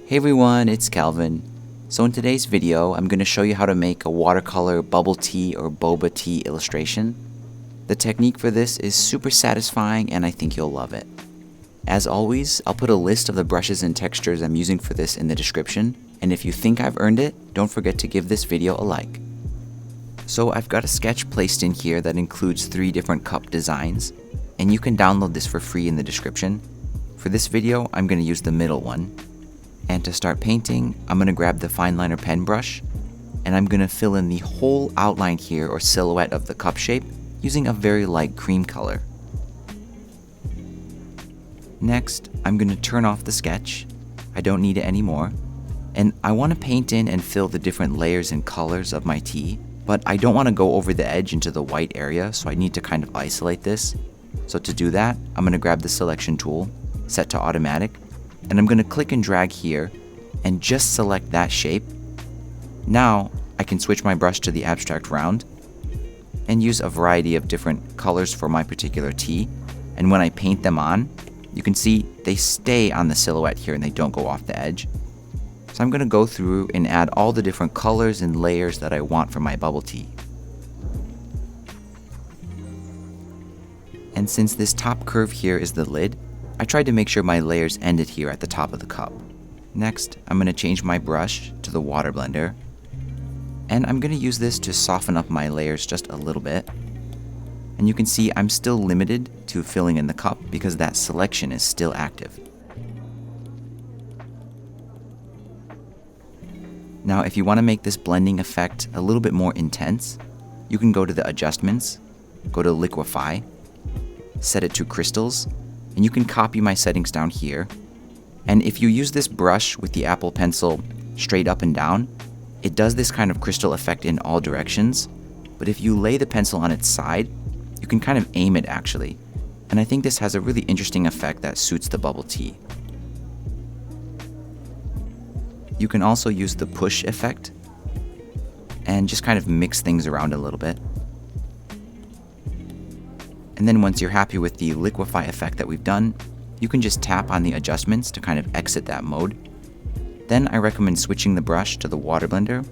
Hey everyone, it's Calvin. So in today's video, I'm going to show you how to make a watercolor bubble tea or boba tea illustration. The technique for this is super satisfying and I think you'll love it. As always, I'll put a list of the brushes and textures I'm using for this in the description, and if you think I've earned it, don't forget to give this video a like. So I've got a sketch placed in here that includes 3 different cup designs, and you can download this for free in the description. For this video, I'm going to use the middle one. And to start painting, I'm going to grab the fine liner pen brush, and I'm going to fill in the whole outline here or silhouette of the cup shape using a very light cream color. Next, I'm going to turn off the sketch. I don't need it anymore. And I want to paint in and fill the different layers and colors of my tea, but I don't want to go over the edge into the white area, so I need to kind of isolate this. So to do that, I'm going to grab the selection tool, set to automatic, and I'm going to click and drag here and just select that shape. Now I can switch my brush to the abstract round and use a variety of different colors for my particular tea, and when I paint them on, you can see they stay on the silhouette here and they don't go off the edge. So I'm going to go through and add all the different colors and layers that I want for my bubble tea. And since this top curve here is the lid, I tried to make sure my layers ended here at the top of the cup. Next, I'm going to change my brush to the water blender, and I'm going to use this to soften up my layers just a little bit. And you can see I'm still limited to filling in the cup because that selection is still active. Now, if you want to make this blending effect a little bit more intense, you can go to the adjustments, go to liquefy, set it to crystals, and you can copy my settings down here. And if you use this brush with the Apple Pencil straight up and down, it does this kind of crystal effect in all directions. But if you lay the pencil on its side, you can kind of aim it actually. And I think this has a really interesting effect that suits the bubble tea. You can also use the push effect and just kind of mix things around a little bit. And then once you're happy with the liquefy effect that we've done, you can just tap on the adjustments to kind of exit that mode. Then I recommend switching the brush to the water blender,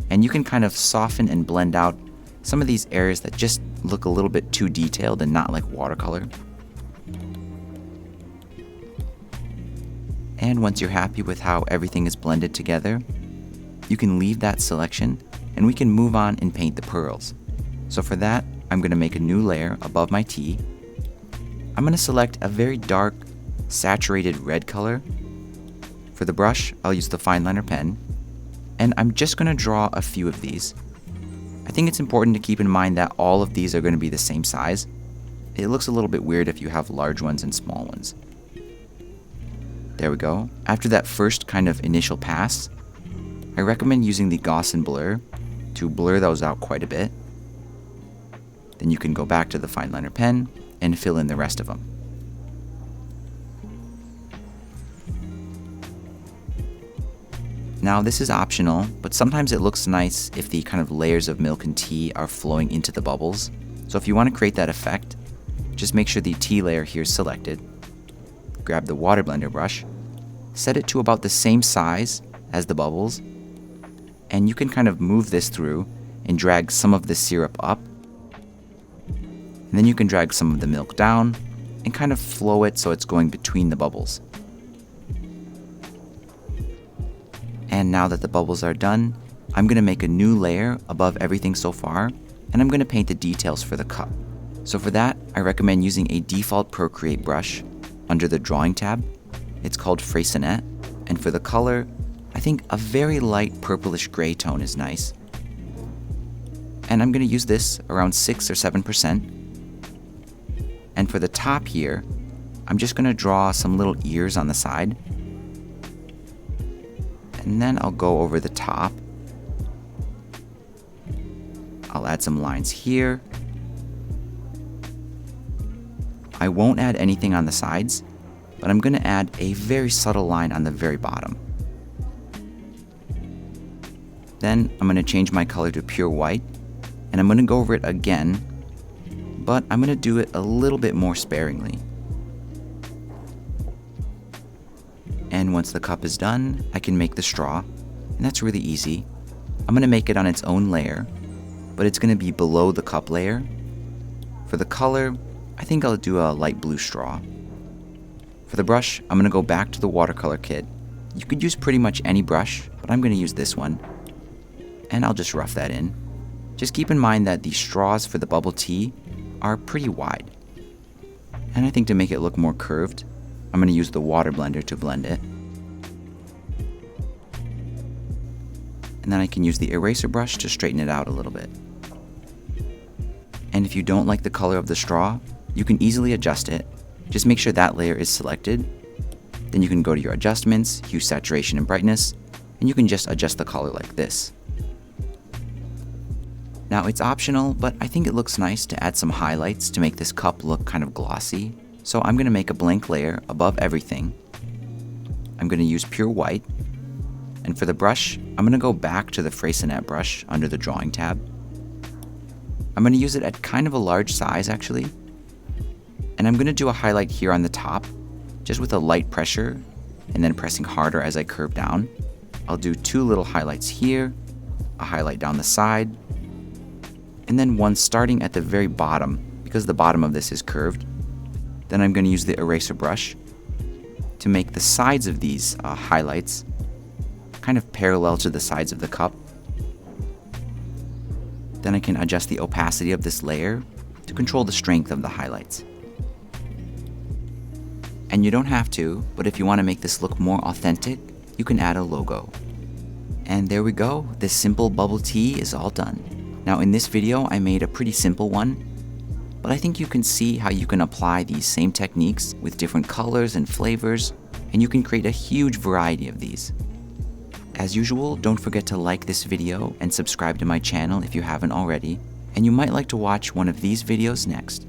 and you can kind of soften and blend out some of these areas that just look a little bit too detailed and not like watercolor. And once you're happy with how everything is blended together, you can leave that selection and we can move on and paint the pearls. So for that, I'm going to make a new layer above my tea. I'm going to select a very dark, saturated red color. For the brush, I'll use the fine liner pen, and I'm just going to draw a few of these. I think it's important to keep in mind that all of these are going to be the same size. It looks a little bit weird if you have large ones and small ones. There we go. After that first kind of initial pass, I recommend using the Gaussian blur to blur those out quite a bit. Then you can go back to the fine liner pen and fill in the rest of them. Now this is optional, but sometimes it looks nice if the kind of layers of milk and tea are flowing into the bubbles. So if you want to create that effect, just make sure the tea layer here is selected. Grab the water blender brush, set it to about the same size as the bubbles, and you can kind of move this through and drag some of the syrup up. And then you can drag some of the milk down and kind of flow it so it's going between the bubbles. And now that the bubbles are done, I'm going to make a new layer above everything so far, and I'm going to paint the details for the cup. So for that, I recommend using a default Procreate brush under the drawing tab. It's called Freycinet, and for the color, I think a very light purplish gray tone is nice. And I'm going to use this around 6 or 7%. And for the top here, I'm just going to draw some little ears on the side. And then I'll go over the top. I'll add some lines here. I won't add anything on the sides, but I'm going to add a very subtle line on the very bottom. Then I'm going to change my color to pure white, and I'm going to go over it again, but I'm going to do it a little bit more sparingly. And once the cup is done, I can make the straw, and that's really easy. I'm going to make it on its own layer, but it's going to be below the cup layer. For the color, I think I'll do a light blue straw. For the brush, I'm going to go back to the watercolor kit. You could use pretty much any brush, but I'm going to use this one. And I'll just rough that in. Just keep in mind that the straws for the bubble tea are pretty wide. And I think to make it look more curved, I'm going to use the water blender to blend it. And then I can use the eraser brush to straighten it out a little bit. And if you don't like the color of the straw, you can easily adjust it. Just make sure that layer is selected. Then you can go to your adjustments, hue, saturation, and brightness, and you can just adjust the color like this. Now it's optional, but I think it looks nice to add some highlights to make this cup look kind of glossy. So I'm going to make a blank layer above everything. I'm going to use pure white. And for the brush, I'm going to go back to the Freycinet brush under the drawing tab. I'm going to use it at kind of a large size actually. And I'm going to do a highlight here on the top, just with a light pressure, and then pressing harder as I curve down. I'll do 2 little highlights here, a highlight down the side, and then one starting at the very bottom, because the bottom of this is curved. Then I'm going to use the eraser brush to make the sides of these highlights kind of parallel to the sides of the cup. Then I can adjust the opacity of this layer to control the strength of the highlights. And you don't have to, but if you want to make this look more authentic, you can add a logo. And there we go, this simple bubble tea is all done. Now in this video, I made a pretty simple one, but I think you can see how you can apply these same techniques with different colors and flavors, and you can create a huge variety of these. As usual, don't forget to like this video and subscribe to my channel if you haven't already, and you might like to watch one of these videos next.